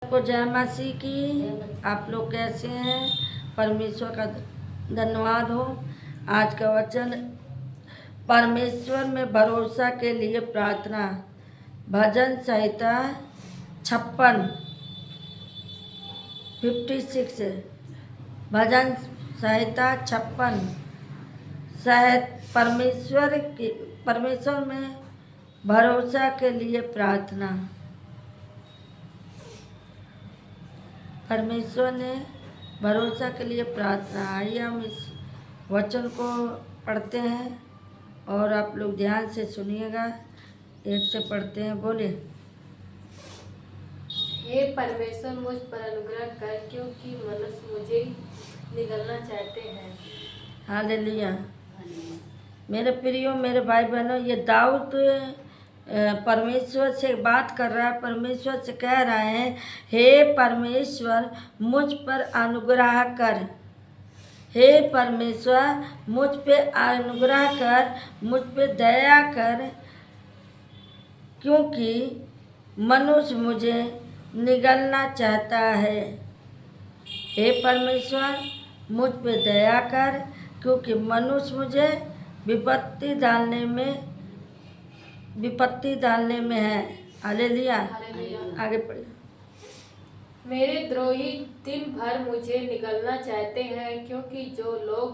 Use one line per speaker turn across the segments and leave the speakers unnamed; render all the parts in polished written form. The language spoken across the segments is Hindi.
को जय मसीह की। आप लोग कैसे हैं? परमेश्वर का धन्यवाद हो। आज का वचन, परमेश्वर में भरोसा के लिए प्रार्थना। भजन संहिता 56 भजन संहिता 56 परमेश्वर में भरोसा के लिए प्रार्थना। परमेश्वर ने भरोसा के लिए प्रार्थना। आइए हम इस वचन को पढ़ते हैं और आप लोग ध्यान से सुनिएगा। एक से पढ़ते हैं, बोले।
हे परमेश्वर, मुझ पर अनुग्रह कर, क्योंकि मनुष्य मुझे निगलना चाहते हैं।
हालेलुया। मेरे प्रियो, मेरे भाई बहनों, ये दाऊद परमेश्वर से बात कर रहा है। परमेश्वर से कह रहा है, हे परमेश्वर मुझ पर अनुग्रह कर। हे परमेश्वर मुझ पे अनुग्रह कर, मुझ पे दया कर, क्योंकि मनुष्य मुझे निगलना चाहता है। हे परमेश्वर मुझ पे दया कर, क्योंकि मनुष्य मुझे विपत्ति डालने में है। हालेलुया। आगे पढ़िए।
मेरे द्रोही दिन भर मुझे निगलना चाहते हैं, क्योंकि जो लोग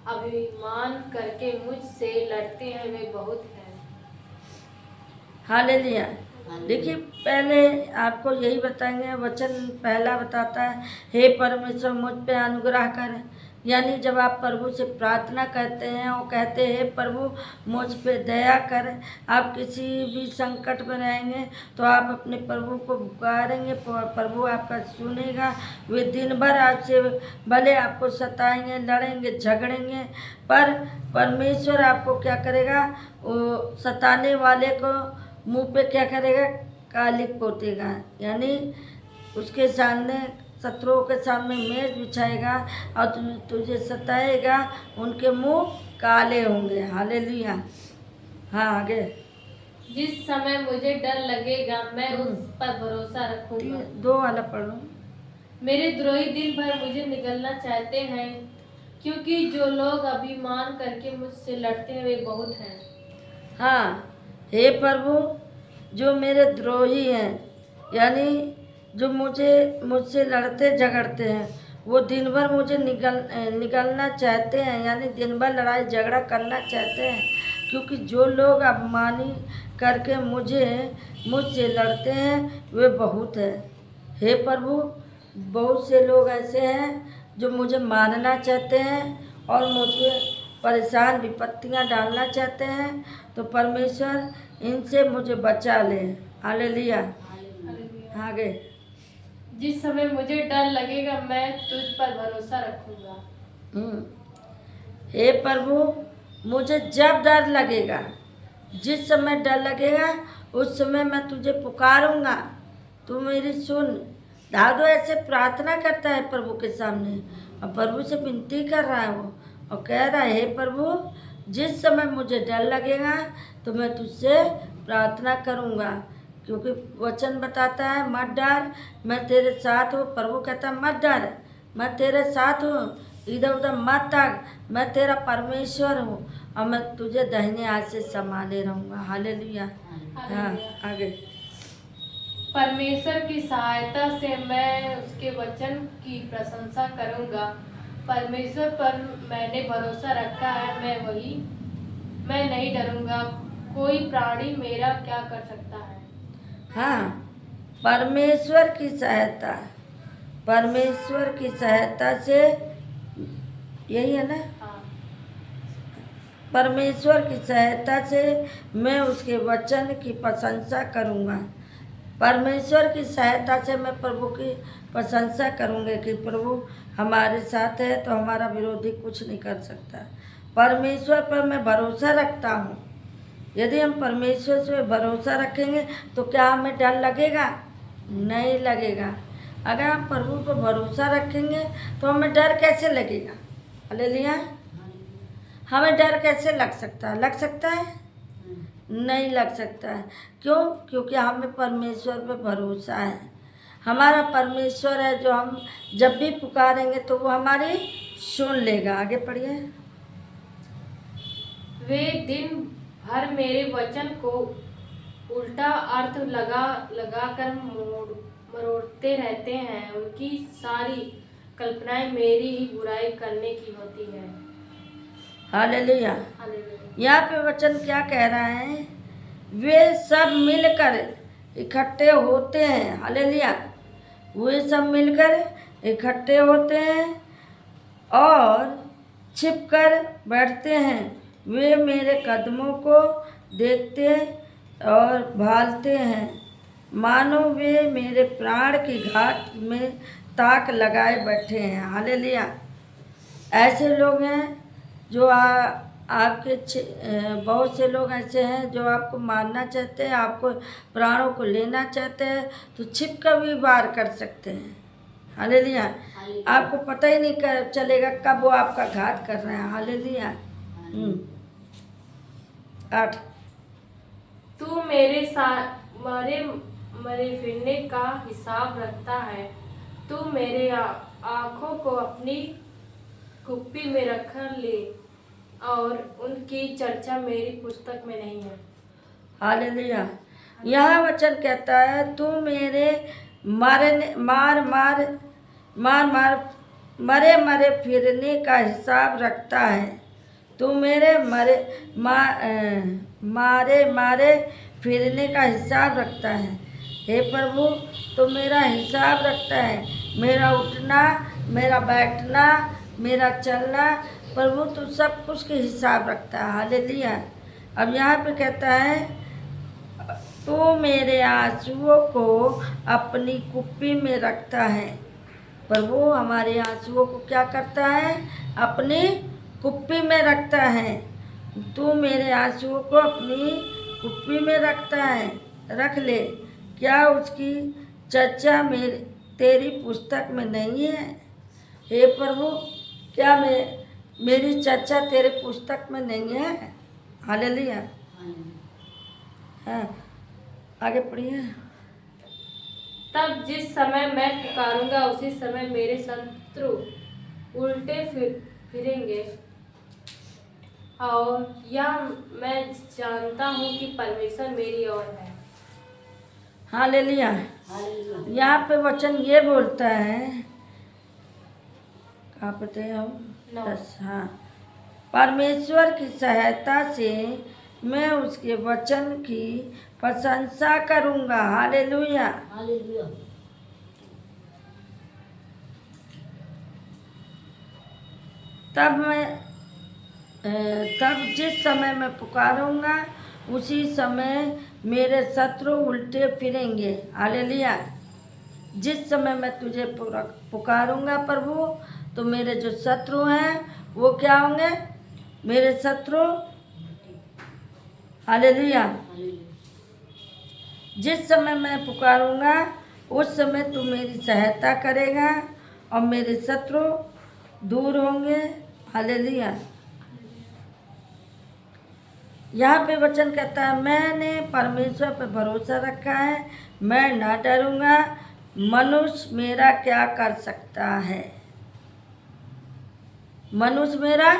अभिमान करके मुझसे लड़ते हैं वे बहुत हैं।
हालेलुया। देखिए, पहले आपको यही बताएंगे। वचन पहला बताता है, हे परमेश्वर मुझ पे अनुग्रह कर। यानी जब आप प्रभु से प्रार्थना करते हैं और कहते हैं, प्रभु मुझ पे दया कर। आप किसी भी संकट में रहेंगे तो आप अपने प्रभु को पुकारेंगे, प्रभु आपका सुनेगा। वे दिन भर आपसे भले आपको सताएंगे, लड़ेंगे, झगड़ेंगे, पर परमेश्वर आपको क्या करेगा? वो सताने वाले को मुंह पे क्या करेगा? कालिक पोतेगा। यानी उसके सामने, शत्रुओं के सामने मेज बिछाएगा और तुझे सताएगा, उनके मुंह काले होंगे। हालेलुया। हाँ, आगे।
जिस समय मुझे डर लगेगा मैं उस पर भरोसा रखूंगा।
2 वाला पढ़ो।
मेरे द्रोही दिन भर मुझे निगलना चाहते हैं, क्योंकि जो लोग अभिमान करके मुझसे लड़ते हैं वे बहुत हैं।
हाँ, हे प्रभु, जो मेरे द्रोही हैं, यानी जो मुझसे लड़ते झगड़ते हैं, वो दिन भर मुझे निगलना चाहते हैं। यानी दिन भर लड़ाई झगड़ा करना चाहते हैं, क्योंकि जो लोग अपमानी करके मुझसे लड़ते हैं वे बहुत हैं। हे प्रभु, बहुत से लोग ऐसे हैं जो मुझे मारना चाहते हैं और मुझे परेशान विपत्तियां डालना चाहते हैं। तो परमेश्वर इनसे मुझे बचा ले। हालेलुया। आगे।
जिस समय मुझे डर लगेगा मैं तुझ पर भरोसा रखूंगा।
हे प्रभु, मुझे जब डर लगेगा, जिस समय डर लगेगा उस समय मैं तुझे पुकारूंगा, तू मेरी सुन। दाऊद ऐसे प्रार्थना करता है प्रभु के सामने और प्रभु से विनती कर रहा है वो, और कह रहा है, हे प्रभु जिस समय मुझे डर लगेगा तो मैं तुझसे प्रार्थना करूंगा, क्योंकि वचन बताता है मत डर, मैं तेरे साथ हूँ। प्रभु कहता है मत डर, मैं तेरे साथ हूँ, इधर उधर मत ताक, मैं तेरा परमेश्वर हूँ और मैं तुझे दाहिने हाथ से संभाले रहूँगा। हालेलुया। हाँ, आगे।
परमेश्वर की सहायता से मैं उसके वचन की प्रशंसा करूंगा। परमेश्वर पर मैंने भरोसा रखा है, मैं नहीं डरूंगा। कोई प्राणी मेरा क्या कर सकता है?
हाँ, परमेश्वर की सहायता से, यही है ना?
हाँ।
परमेश्वर की सहायता से मैं उसके वचन की प्रशंसा करूँगा। परमेश्वर की सहायता से मैं प्रभु की प्रशंसा करूँगा कि प्रभु हमारे साथ है तो हमारा विरोधी कुछ नहीं कर सकता। परमेश्वर पर मैं भरोसा रखता हूँ। यदि हम परमेश्वर से भरोसा रखेंगे तो क्या हमें डर लगेगा? नहीं लगेगा। अगर हम प्रभु पर भरोसा रखेंगे तो हमें डर कैसे लगेगा? हालेलुया। हमें डर कैसे लग सकता है? लग सकता है? नहीं लग सकता है। क्यों? क्योंकि हमें परमेश्वर पे भरोसा है। हमारा परमेश्वर है जो हम जब भी पुकारेंगे तो वो हमारी सुन लेगा। आगे पढ़िए।
वे दिन भर मेरे वचन को उल्टा अर्थ लगा कर मरोड़ते रहते हैं। उनकी सारी कल्पनाएं मेरी ही बुराई करने की होती है।
हालेलुया।
हालेलुया।
यहाँ पे वचन क्या कह रहा है? वे सब मिलकर इकट्ठे होते हैं। हालेलुया। वे सब मिलकर इकट्ठे होते हैं और छिपकर बैठते हैं। वे मेरे कदमों को देखते और भालते हैं, मानो वे मेरे प्राण की घाट में ताक लगाए बैठे हैं। हालेलुया। ऐसे लोग हैं जो आपके बहुत से लोग ऐसे हैं जो आपको मारना चाहते हैं, आपको प्राणों को लेना चाहते हैं, तो छिप कर भी वार कर सकते हैं। हालेलुया। आपको पता ही नहीं चलेगा कब वो आपका घात कर रहे हैं। हालेलुया। 8
तू मेरे साथ मरे फिरने का हिसाब रखता है। तू मेरे आँखों को अपनी कुप्पी में रख ले और उनकी चर्चा मेरी पुस्तक में नहीं है।
हालेलुया। यह वचन कहता है तू मेरे मरे फिरने का हिसाब रखता है। तू मेरे मारे फिरने का हिसाब रखता है। हे प्रभु, तो मेरा हिसाब रखता है, मेरा उठना, मेरा बैठना, मेरा चलना। प्रभु तू सब कुछ के हिसाब रखता है। हालेलुया। अब यहाँ पे कहता है तू मेरे आंसुओं को अपनी कुप्पी में रखता है। प्रभु हमारे आंसुओं को क्या करता है? अपनी कुप्पी में रखता है। तू मेरे आंसुओं को अपनी कुप्पी में रखता है, रख ले। क्या उसकी चर्चा तेरी पुस्तक में नहीं है? हे प्रभु, क्या मेरी चर्चा तेरे पुस्तक में नहीं है? हालेलुया। हाँ, आगे पढ़िए।
तब जिस समय मैं पुकारूंगा उसी समय मेरे शत्रु उल्टे फिरेंगे और यह मैं जानता हूँ कि परमेश्वर मेरी ओर है।
हालेलुया। यहाँ पे वचन ये बोलता है, कहाँ पे थे हम? 10। हाँ, परमेश्वर की सहायता से मैं उसके वचन की प्रशंसा करूँगा। हालेलुया। तब जिस समय मैं पुकारूंगा उसी समय मेरे शत्रु उल्टे फिरेंगे। हालेलुया। जिस समय मैं तुझे पुकारूंगा प्रभु, तो मेरे जो शत्रु हैं वो क्या होंगे? मेरे शत्रु। हालेलुया। जिस समय मैं पुकारूंगा उस समय तू मेरी सहायता करेगा और मेरे शत्रु दूर होंगे। हालेलुया। यहाँ पे वचन कहता है मैंने परमेश्वर पर भरोसा रखा है, मैं ना डरूंगा। मनुष्य मेरा क्या कर सकता है? मनुष्य मेरा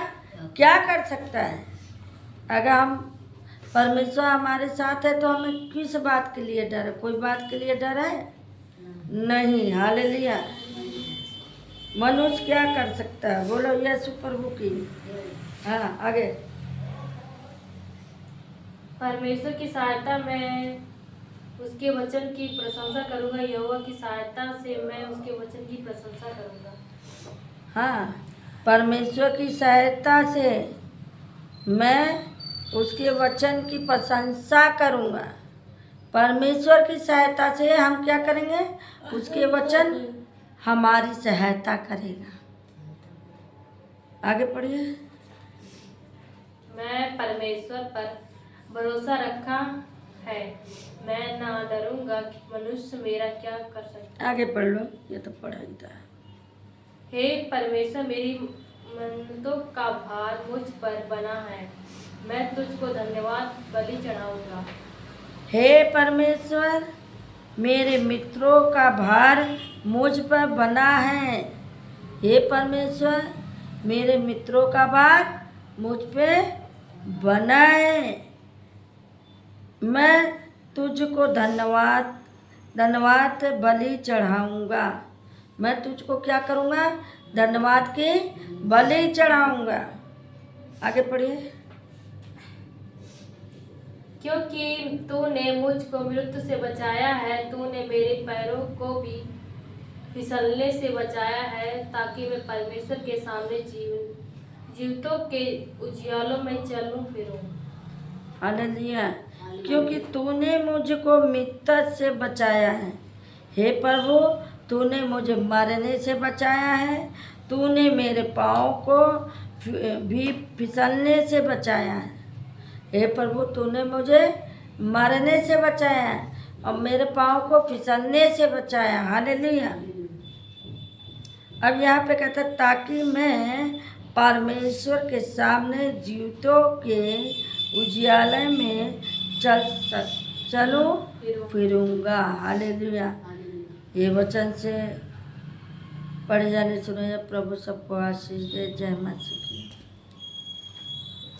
क्या कर सकता है? अगर हम परमेश्वर हमारे साथ है तो हमें किस बात के लिए डर है? कोई बात के लिए डर है? नहीं। हालेलुया। मनुष्य क्या कर सकता है? बोलो यीशु प्रभु की। हाँ, आगे।
परमेश्वर की सहायता में उसके वचन की प्रशंसा करूंगा। यहोवा की सहायता से मैं उसके वचन की प्रशंसा करूंगा।
हाँ, परमेश्वर की सहायता से मैं उसके वचन की प्रशंसा करूंगा। परमेश्वर की सहायता से हम क्या करेंगे? उसके वचन हमारी सहायता करेगा। आगे पढ़िए।
मैं परमेश्वर पर भरोसा रखा है, मैं ना डरूंगा कि मनुष्य मेरा क्या कर सकता है।
आगे पढ़ लो, ये तो पढ़ा ही था।
हे परमेश्वर, मेरी मन्नतों का भार मुझ पर बना है, मैं तुझको धन्यवाद बलि चढ़ाऊंगा।
हे परमेश्वर, मेरे मित्रों का भार मुझ पर बना है। हे परमेश्वर, मेरे मित्रों का भार मुझ पे बना है। मैं तुझको धन्यवाद बलि चढ़ाऊंगा। मैं तुझको क्या करूँगा? धन्यवाद की बलि चढ़ाऊंगा। आगे पढ़िए।
क्योंकि तूने मुझको मृत्यु से बचाया है, तूने मेरे पैरों को भी फिसलने से बचाया है, ताकि मैं परमेश्वर के सामने जीवितों के उजियालों में चलूं फिरूं।
हालेलुया। क्योंकि तूने मुझको मृत्यु से बचाया है। हे प्रभु, तूने मुझे मरने से बचाया है। तूने मेरे पाँव को भी फिसलने से बचाया है। हे प्रभु, तूने मुझे मरने से बचाया है और मेरे पाँव को फिसलने से बचाया। हालेलुया। अब यहाँ पे कहता है ताकि मैं परमेश्वर के सामने जीवितों के उजियाले में चलूं फिरूंगा। हालेलुया। ये वचन से पढ़े जाने सुने प्रभु सबको आशीष दे। जय मसीह की।